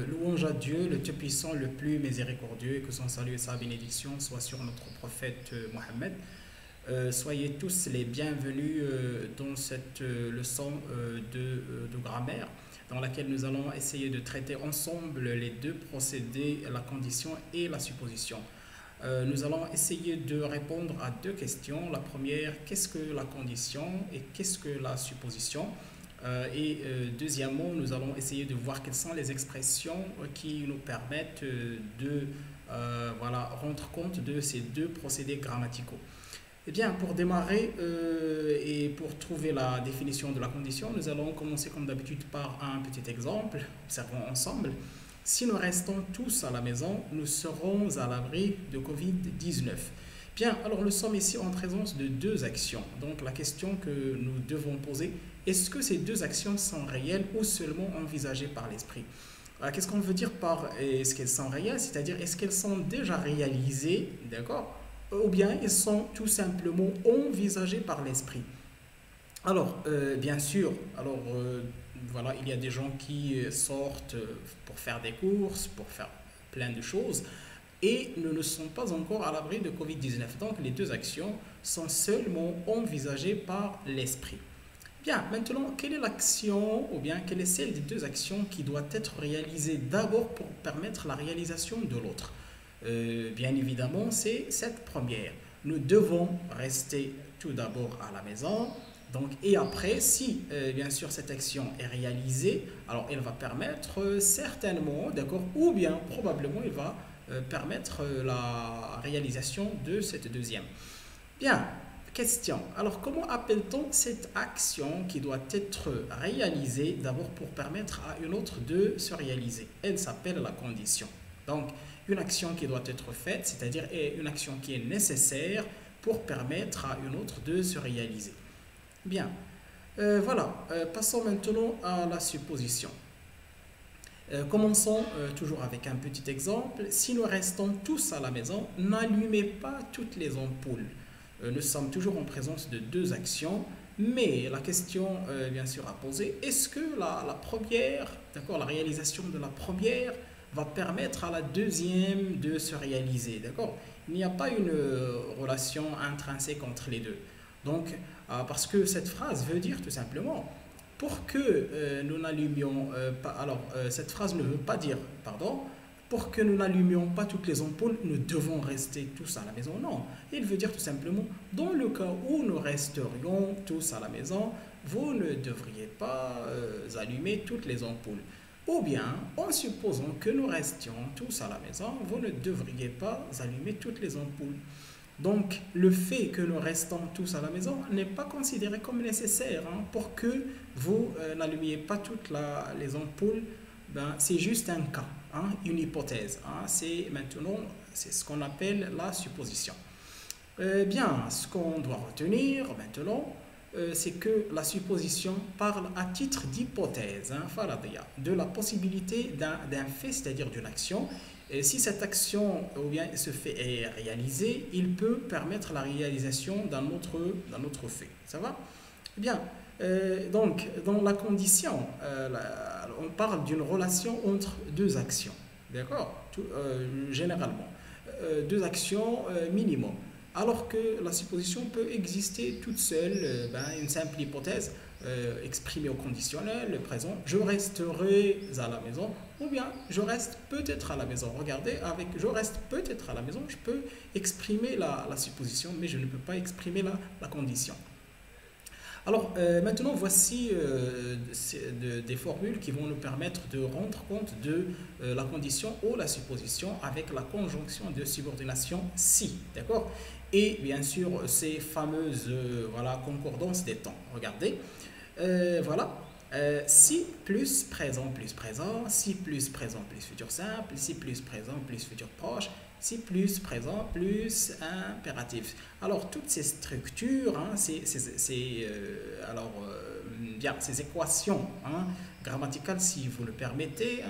Louange à Dieu, le Tout puissant, le plus miséricordieux, et que son salut et sa bénédiction soient sur notre prophète Mohammed. Soyez tous les bienvenus dans cette leçon de grammaire, dans laquelle nous allons essayer de traiter ensemble les deux procédés, la condition et la supposition. Nous allons essayer de répondre à deux questions. La première, qu'est-ce que la condition et qu'est-ce que la supposition? Deuxièmement, nous allons essayer de voir quelles sont les expressions qui nous permettent de rendre compte de ces deux procédés grammaticaux. Eh bien, pour démarrer et pour trouver la définition de la condition, nous allons commencer comme d'habitude par un petit exemple. Observons ensemble. Si nous restons tous à la maison, nous serons à l'abri de Covid-19. Bien, alors nous sommes ici en présence de deux actions. Donc la question que nous devons poser, est-ce que ces deux actions sont réelles ou seulement envisagées par l'esprit? Qu'est-ce qu'on veut dire par est-ce qu'elles sont réelles? C'est-à-dire est-ce qu'elles sont déjà réalisées, d'accord? Ou bien elles sont tout simplement envisagées par l'esprit? Alors, bien sûr, il y a des gens qui sortent pour faire des courses, pour faire plein de choses, et ne sont pas encore à l'abri de Covid-19. Donc, les deux actions sont seulement envisagées par l'esprit. Bien, maintenant, quelle est l'action, ou bien quelle est celle des deux actions qui doit être réalisée d'abord pour permettre la réalisation de l'autre? Bien évidemment, c'est cette première. Nous devons rester tout d'abord à la maison. Donc, et après, si bien sûr cette action est réalisée, alors elle va permettre certainement, d'accord, ou bien probablement elle va permettre la réalisation de cette deuxième. Bien, question. Alors, comment appelle-t-on cette action qui doit être réalisée d'abord pour permettre à une autre de se réaliser? Elle s'appelle la condition. Donc, une action qui doit être faite, c'est-à-dire une action qui est nécessaire pour permettre à une autre de se réaliser. Bien, passons maintenant à la supposition. Commençons toujours avec un petit exemple. Si nous restons tous à la maison, n'allumez pas toutes les ampoules. Nous sommes toujours en présence de deux actions, mais la question bien sûr à poser, est-ce que la première, d'accord, la réalisation de la première va permettre à la deuxième de se réaliser, d'accord? Il n'y a pas une relation intrinsèque entre les deux. Donc, parce que cette phrase veut dire tout simplement, pour que nous n'allumions pas, cette phrase ne veut pas dire, pardon, pour que nous n'allumions pas toutes les ampoules, nous devons rester tous à la maison. Non, il veut dire tout simplement, dans le cas où nous resterions tous à la maison, vous ne devriez pas allumer toutes les ampoules. Ou bien, en supposant que nous restions tous à la maison, vous ne devriez pas allumer toutes les ampoules. Donc, le fait que nous restons tous à la maison n'est pas considéré comme nécessaire pour que vous n'allumiez pas toutes les ampoules. C'est juste un cas, une hypothèse. C'est ce qu'on appelle la supposition. Ce qu'on doit retenir maintenant, c'est que la supposition parle à titre d'hypothèse, de la possibilité d'un fait, c'est-à-dire d'une action. Et si cette action ou bien ce fait est réalisé, il peut permettre la réalisation d'un autre fait. Ça va? Bien. Donc, dans la condition, on parle d'une relation entre deux actions. D'accord? Généralement. Deux actions minimum. Alors que la supposition peut exister toute seule, une simple hypothèse exprimée au conditionnel, le présent, je resterai à la maison, ou bien je reste peut-être à la maison. Regardez, avec je reste peut-être à la maison, je peux exprimer la supposition, mais je ne peux pas exprimer la condition. Alors maintenant, voici des formules qui vont nous permettre de rendre compte de la condition ou la supposition avec la conjonction de subordination si, d'accord? Et bien sûr, ces fameuses concordances des temps. Regardez, si plus présent, si plus présent, plus futur simple, si plus présent, plus futur proche, si plus présent, plus impératif. Alors, toutes ces structures, ces équations grammaticales, si vous le permettez,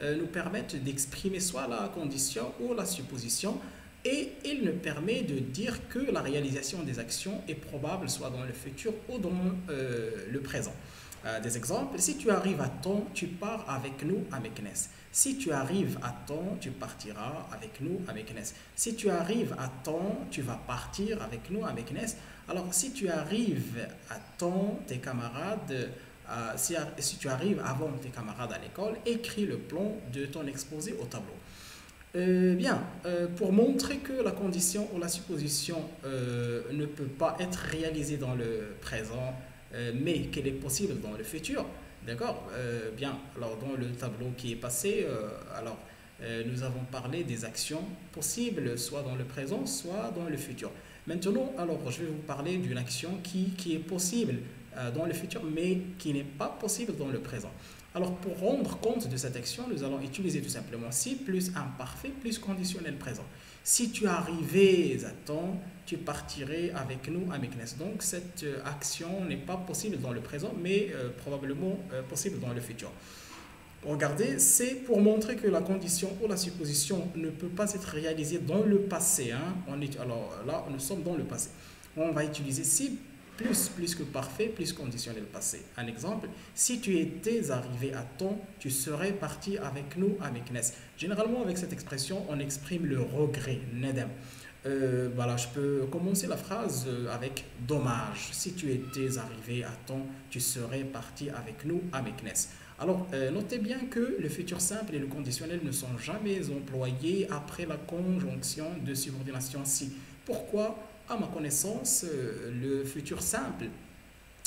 nous permettent d'exprimer soit la condition ou la supposition, et il nous permet de dire que la réalisation des actions est probable soit dans le futur ou dans le présent. Des exemples, si tu arrives à temps, tu pars avec nous à Meknes. Si tu arrives à temps, tu partiras avec nous à Meknes. Si tu arrives à temps, tu vas partir avec nous à Meknes. Alors, si tu arrives à temps, tes camarades, si tu arrives avant tes camarades à l'école, écris le plan de ton exposé au tableau. Pour montrer que la condition ou la supposition ne peut pas être réalisée dans le présent, mais qu'elle est possible dans le futur, d'accord. Alors dans le tableau qui est passé, nous avons parlé des actions possibles, soit dans le présent, soit dans le futur. Maintenant, alors, je vais vous parler d'une action qui est possible dans le futur, mais qui n'est pas possible dans le présent. Alors, pour rendre compte de cette action, nous allons utiliser tout simplement si plus imparfait plus conditionnel présent. Si tu arrivais à temps, tu partirais avec nous à Meknes. Donc, cette action n'est pas possible dans le présent, mais probablement possible dans le futur. Regardez, c'est pour montrer que la condition ou la supposition ne peut pas être réalisée dans le passé. Alors là, nous sommes dans le passé. On va utiliser si plus que parfait plus conditionnel passé. Un exemple, si tu étais arrivé à temps, tu serais parti avec nous à Meknes. Généralement, avec cette expression, on exprime le regret, nedem. Je peux commencer la phrase avec dommage. Si tu étais arrivé à temps, tu serais parti avec nous à Meknes. Alors, notez bien que le futur simple et le conditionnel ne sont jamais employés après la conjonction de subordination si. Pourquoi? À ma connaissance, le futur simple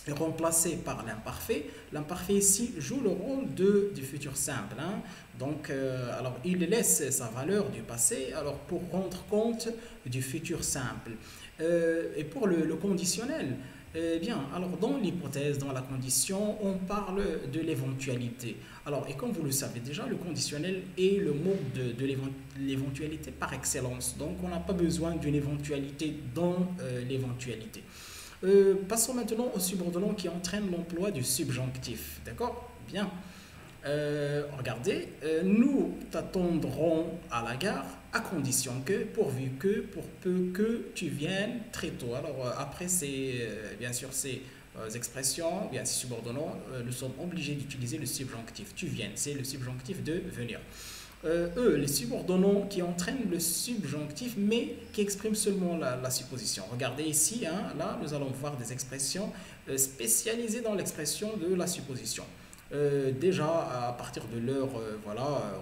est remplacé par l'imparfait. L'imparfait ici joue le rôle du futur simple. Donc, il laisse sa valeur du passé pour rendre compte du futur simple. Et pour le conditionnel, dans l'hypothèse, dans la condition, on parle de l'éventualité. Et comme vous le savez déjà, le conditionnel est le mode de l'éventualité par excellence. Donc, on n'a pas besoin d'une éventualité dans l'éventualité. Passons maintenant au subordonnant qui entraîne l'emploi du subjonctif. D'accord? Bien. Regardez, nous t'attendrons à la gare à condition que, pourvu que, pour peu que tu viennes très tôt. Alors après ces expressions, ces subordonnants, nous sommes obligés d'utiliser le subjonctif. Tu viennes, c'est le subjonctif de venir. Les subordonnants qui entraînent le subjonctif mais qui expriment seulement la supposition. Regardez ici, là nous allons voir des expressions spécialisées dans l'expression de la supposition. Déjà à partir de l'heure,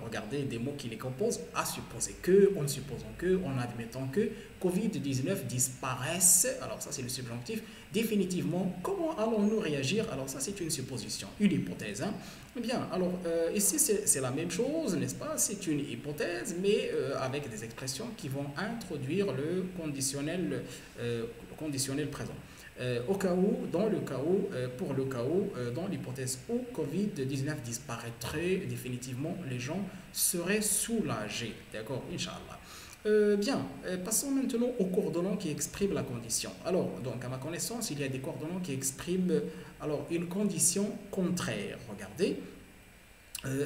regardez des mots qui les composent: à supposer que, en supposant que, en admettant que, Covid-19 disparaisse. Alors ça c'est le subjonctif. Définitivement, comment allons-nous réagir? Alors ça c'est une supposition, une hypothèse. Ici c'est la même chose, n'est-ce pas? C'est une hypothèse, mais avec des expressions qui vont introduire le conditionnel présent. Pour le cas où, dans l'hypothèse où Covid-19 disparaîtrait définitivement, les gens seraient soulagés. D'accord, Inch'Allah. Passons maintenant aux coordonnants qui expriment la condition. Donc à ma connaissance, il y a des coordonnants qui expriment une condition contraire. Regardez.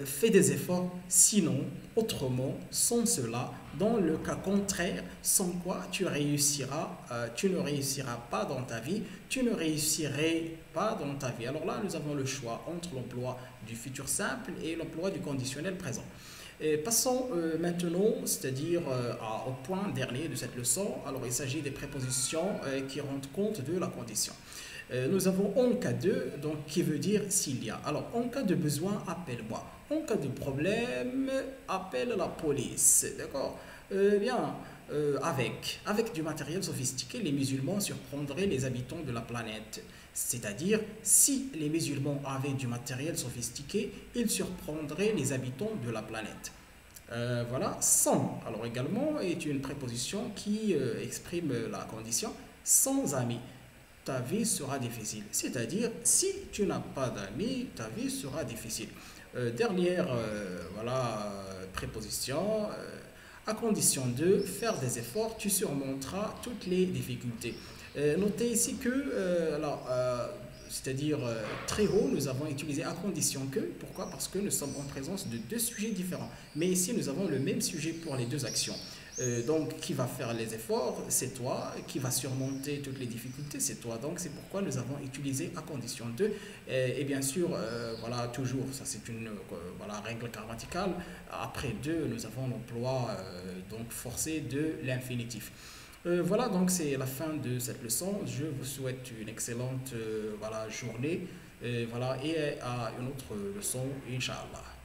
Fais des efforts, sinon, autrement, sans cela, dans le cas contraire, sans quoi tu ne réussiras pas dans ta vie, tu ne réussirais pas dans ta vie. Alors là, nous avons le choix entre l'emploi du futur simple et l'emploi du conditionnel présent. Passons maintenant, c'est-à-dire au point dernier de cette leçon. Il s'agit des prépositions qui rendent compte de la condition. Nous avons en cas de, donc qui veut dire s'il y a. En cas de besoin, appelle-moi. En cas de problème, appelle la police. D'accord? Avec du matériel sophistiqué, les musulmans surprendraient les habitants de la planète. C'est-à-dire, si les musulmans avaient du matériel sophistiqué, ils surprendraient les habitants de la planète. Sans, également, est une préposition qui exprime la condition. Sans amis, ta vie sera difficile. C'est-à-dire, si tu n'as pas d'amis, ta vie sera difficile. Dernière préposition, à condition de faire des efforts, tu surmonteras toutes les difficultés. Notez ici que, c'est-à-dire très haut, nous avons utilisé à condition que. Pourquoi? Parce que nous sommes en présence de deux sujets différents. Mais ici, nous avons le même sujet pour les deux actions. Donc, qui va faire les efforts? C'est toi. Qui va surmonter toutes les difficultés? C'est toi. Donc, c'est pourquoi nous avons utilisé à condition de. Et bien sûr, voilà, toujours, ça c'est une voilà, règle grammaticale. Après deux, nous avons l'emploi donc forcé de l'infinitif. Voilà, donc c'est la fin de cette leçon. Je vous souhaite une excellente voilà, journée. Voilà, et à une autre leçon, Inch'Allah.